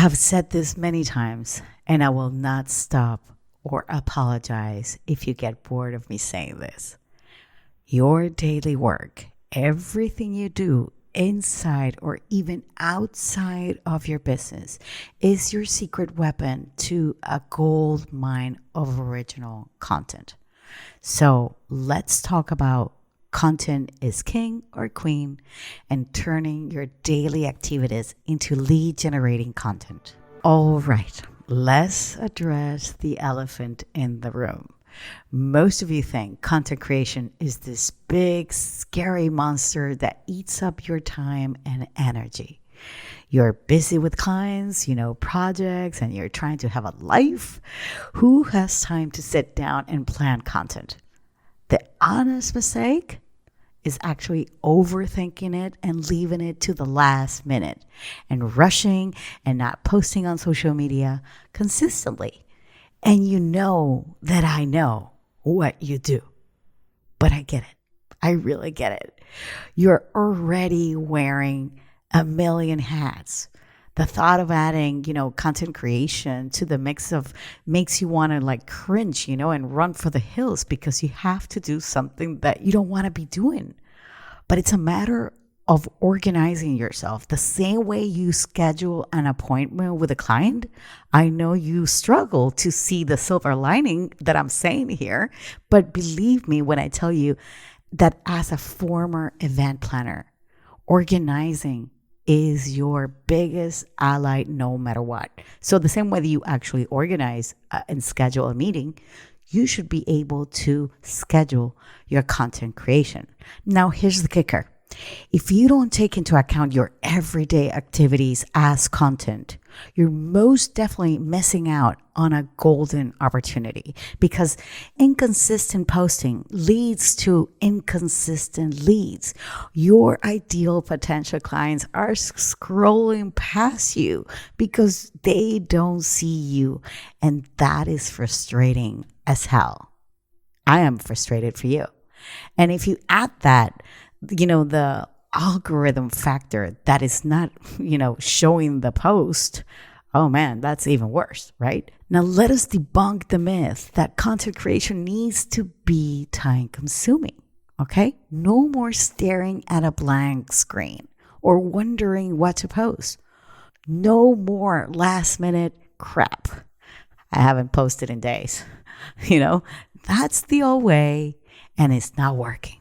have said this many times, and I will not stop or apologize if you get bored of me saying this. Your daily work, everything you do inside or even outside of your business, is your secret weapon to a gold mine of original content. So let's talk about content is king or queen and turning your daily activities into lead generating content. All right, let's address the elephant in the room. Most of you think content creation is this big, scary monster that eats up your time and energy. You're busy with clients, projects, and you're trying to have a life. Who has time to sit down and plan content? The honest mistake is actually overthinking it and leaving it to the last minute and rushing and not posting on social media consistently. And you know that I know what you do, but I get it. I really get it. You're already wearing a million hats. The thought of adding, content creation to the mix of makes you want to cringe, and run for the hills because you have to do something that you don't want to be doing. But it's a matter of organizing yourself. The same way you schedule an appointment with a client, I know you struggle to see the silver lining that I'm saying here, but believe me when I tell you that as a former event planner, organizing is your biggest ally no matter what. So the same way that you actually organize and schedule a meeting, you should be able to schedule your content creation. Now, here's the kicker. If you don't take into account your everyday activities as content, you're most definitely missing out on a golden opportunity because inconsistent posting leads to inconsistent leads. Your ideal potential clients are scrolling past you because they don't see you, and that is frustrating as hell. I am frustrated for you. And if you add that, the algorithm factor that is not, showing the post, oh man, that's even worse, right? Now let us debunk the myth that content creation needs to be time consuming, okay? No more staring at a blank screen or wondering what to post. No more last minute crap. I haven't posted in days. That's the old way and it's not working.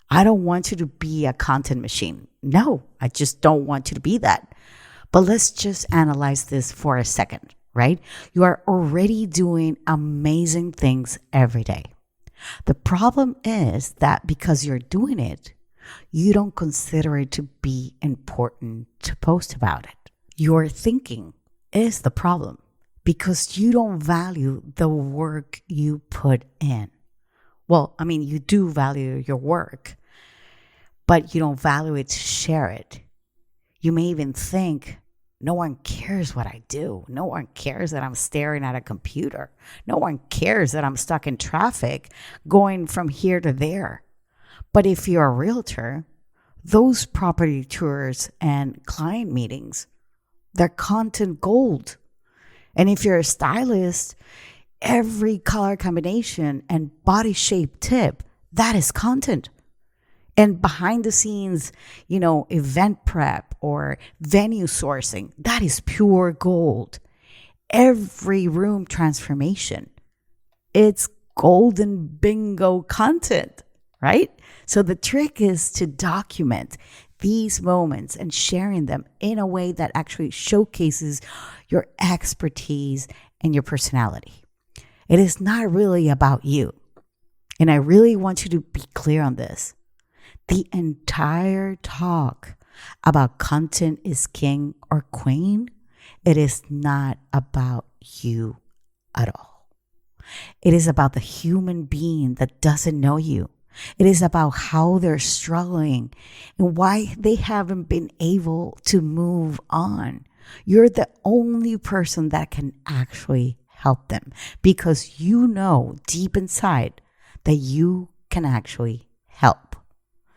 I don't want you to be a content machine. No, I just don't want you to be that. But let's just analyze this for a second, right? You are already doing amazing things every day. The problem is that because you're doing it, you don't consider it to be important to post about it. Your thinking is the problem because you don't value the work you put in. Well, you do value your work, but you don't value it to share it. You may even think, no one cares what I do. No one cares that I'm staring at a computer. No one cares that I'm stuck in traffic going from here to there. But if you're a realtor, those property tours and client meetings, they're content gold. And if you're a stylist, every color combination and body shape tip, that is content. And behind the scenes, event prep or venue sourcing, that is pure gold. Every room transformation, it's golden bingo content, right? So the trick is to document these moments and sharing them in a way that actually showcases your expertise and your personality. It is not really about you. And I really want you to be clear on this. The entire talk about content is king or queen, it is not about you at all. It is about the human being that doesn't know you. It is about how they're struggling and why they haven't been able to move on. You're the only person that can actually help them because you know deep inside that you can actually help.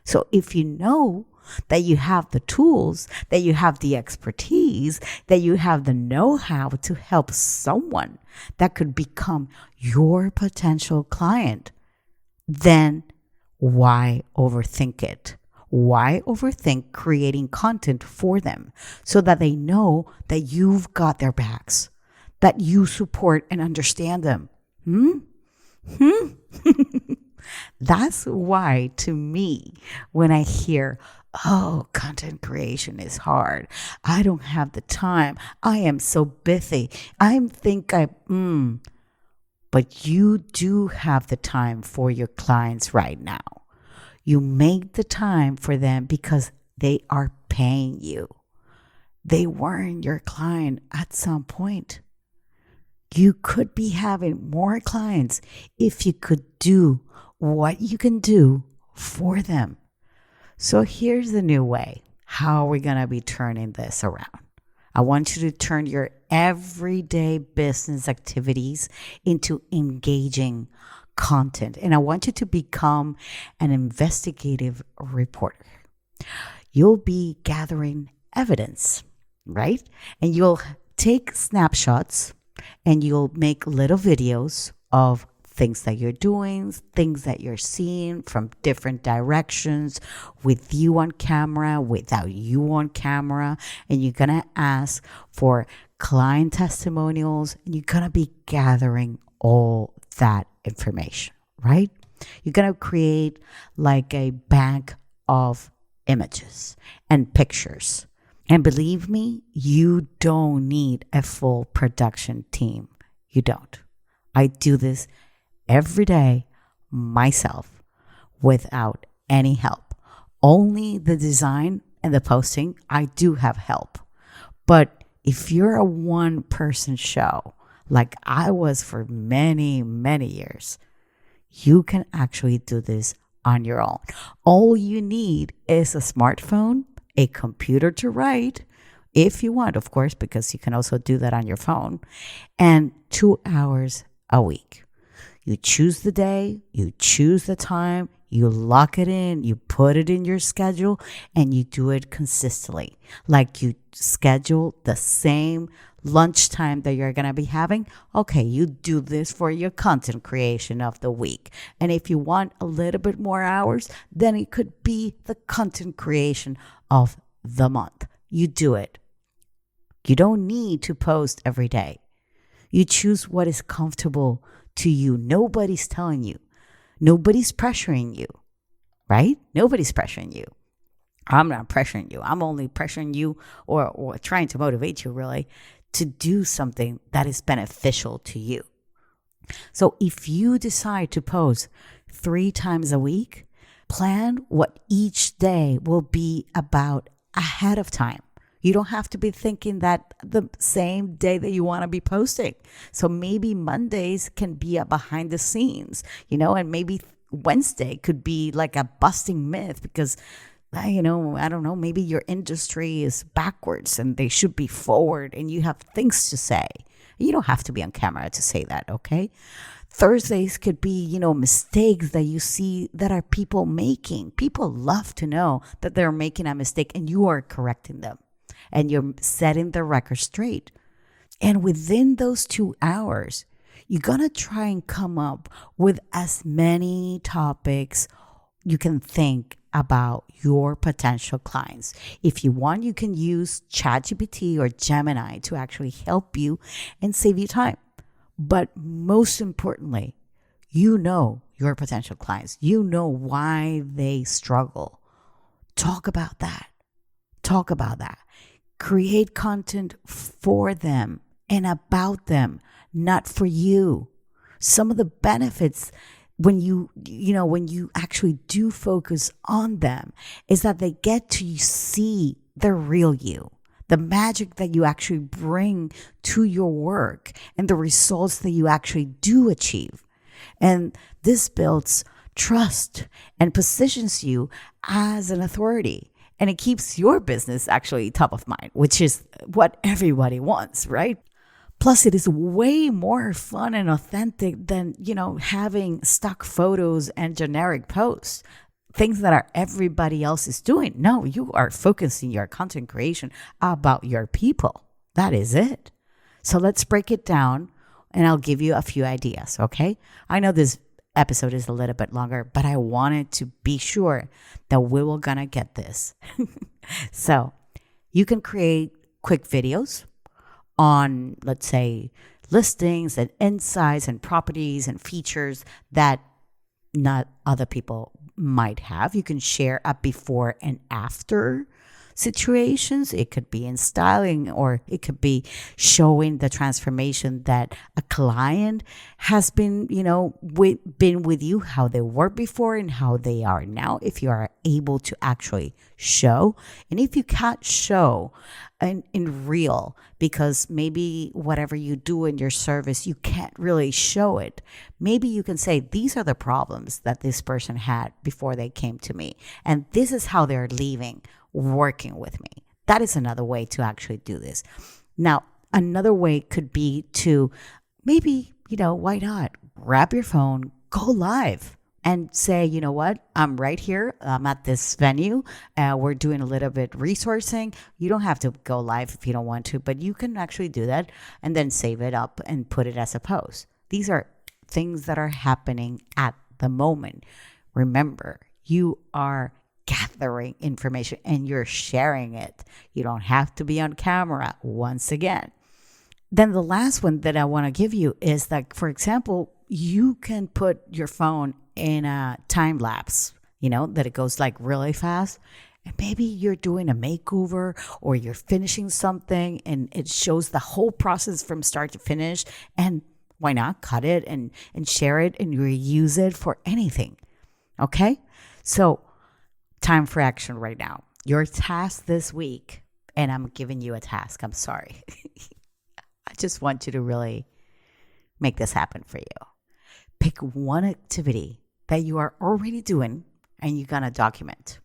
So if you know that you have the tools, that you have the expertise, that you have the know-how to help someone that could become your potential client, then why overthink it? Why overthink creating content for them so that they know that you've got their backs, that you support and understand them? That's why, to me, when I hear, oh, content creation is hard, I don't have the time, I am so busy, but you do have the time for your clients right now. You make the time for them because they are paying you. They weren't your client at some point. You could be having more clients if you could do what you can do for them. So here's the new way. How are we going to be turning this around? I want you to turn your everyday business activities into engaging content. And I want you to become an investigative reporter. You'll be gathering evidence, right? And you'll take snapshots and you'll make little videos of things that you're doing, things that you're seeing from different directions, with you on camera, without you on camera. And you're going to ask for client testimonials, and you're going to be gathering all that information, right? You're going to create like a bank of images and pictures. And believe me, you don't need a full production team. You don't. I do this every day myself without any help. Only the design and the posting, I do have help. But if you're a one-person show, like I was for many, many years, you can actually do this on your own. All you need is a smartphone, a computer to write, if you want, of course, because you can also do that on your phone, and 2 hours a week. You choose the day, you choose the time, you lock it in, you put it in your schedule, and you do it consistently. Like you schedule the same lunchtime that you're going to be having. Okay, you do this for your content creation of the week. And if you want a little bit more hours, then it could be the content creation of the month. You do it. You don't need to post every day. You choose what is comfortable to you. Nobody's telling you. Nobody's pressuring you, right? Nobody's pressuring you. I'm not pressuring you. I'm only pressuring you or trying to motivate you, really, to do something that is beneficial to you. So if you decide to post 3 times a week, plan what each day will be about ahead of time. You don't have to be thinking that the same day that you want to be posting. So maybe Mondays can be a behind the scenes, and maybe Wednesday could be like a busting myth because, I don't know, maybe your industry is backwards and they should be forward and you have things to say. You don't have to be on camera to say that, okay? Thursdays could be, mistakes that you see that are people making. People love to know that they're making a mistake and you are correcting them. And you're setting the record straight. And within those 2 hours, you're going to try and come up with as many topics you can think about your potential clients. If you want, you can use ChatGPT or Gemini to actually help you and save you time. But most importantly, you know your potential clients. You know why they struggle. Talk about that. Talk about that. Create content for them and about them, not for you. Some of the benefits when you actually do focus on them is that they get to see the real you, the magic that you actually bring to your work and the results that you actually do achieve. And this builds trust and positions you as an authority. And it keeps your business actually top of mind, which is what everybody wants, right? Plus, it is way more fun and authentic than, having stock photos and generic posts. things that are everybody else is doing. No, you are focusing your content creation about your people. That is it. So let's break it down and I'll give you a few ideas, okay? I know this episode is a little bit longer, but I wanted to be sure that we were gonna get this. So you can create quick videos on, let's say, listings and insights and properties and features that not other people might have. You can share a before and after situations. It could be in styling, or it could be showing the transformation that a client has been, been with you, how they were before and how they are now, if you are able to actually show. And if you can't show in real, because maybe whatever you do in your service, you can't really show it. Maybe you can say, these are the problems that this person had before they came to me. And this is how they're leaving working with me. That is another way to actually do this. Now, another way could be to maybe, why not grab your phone, go live and say, you know what, I'm right here. I'm at this venue. We're doing a little bit resourcing. You don't have to go live if you don't want to, but you can actually do that and then save it up and put it as a post. These are things that are happening at the moment. Remember, you are gathering information and you're sharing it. You don't have to be on camera once again. Then the last one that I want to give you is that, for example, you can put your phone in a time lapse, that it goes like really fast. And maybe you're doing a makeover or you're finishing something and it shows the whole process from start to finish. And why not cut it and share it and reuse it for anything? Okay? So time for action right now. Your task this week, and I'm giving you a task. I'm sorry. I just want you to really make this happen for you. Pick one activity that you are already doing and you're going to document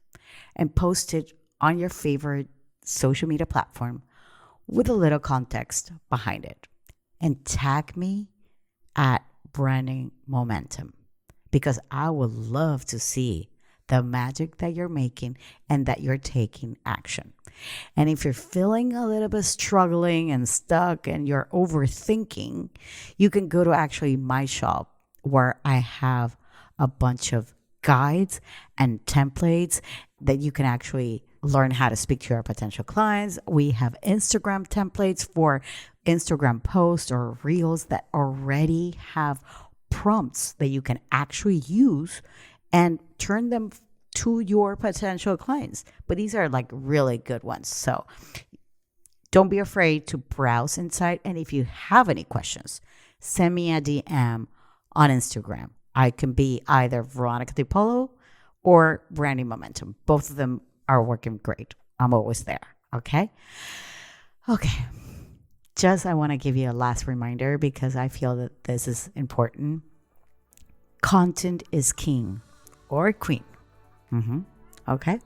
and post it on your favorite social media platform with a little context behind it. And tag me at Branding Momentum, because I would love to see the magic that you're making and that you're taking action. And if you're feeling a little bit struggling and stuck and you're overthinking, you can go to actually my shop, where I have a bunch of guides and templates that you can actually learn how to speak to your potential clients. We have Instagram templates for Instagram posts or reels that already have prompts that you can actually use and turn them to your potential clients. But these are like really good ones. So don't be afraid to browse inside. And if you have any questions, send me a DM on Instagram. I can be either Veronica DiPolo or Branding Momentum. Both of them are working great. I'm always there. Okay. Just I want to give you a last reminder, because I feel that this is important. Content is king or queen. Okay.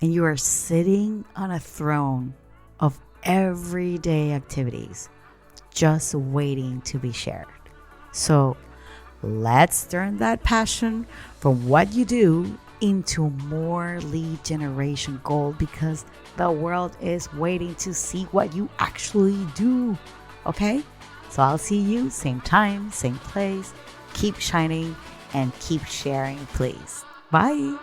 And you are sitting on a throne of everyday activities, just waiting to be shared. So let's turn that passion from what you do into more lead generation gold, because the world is waiting to see what you actually do. Okay? So I'll see you same time, same place. Keep shining and keep sharing, please. Bye.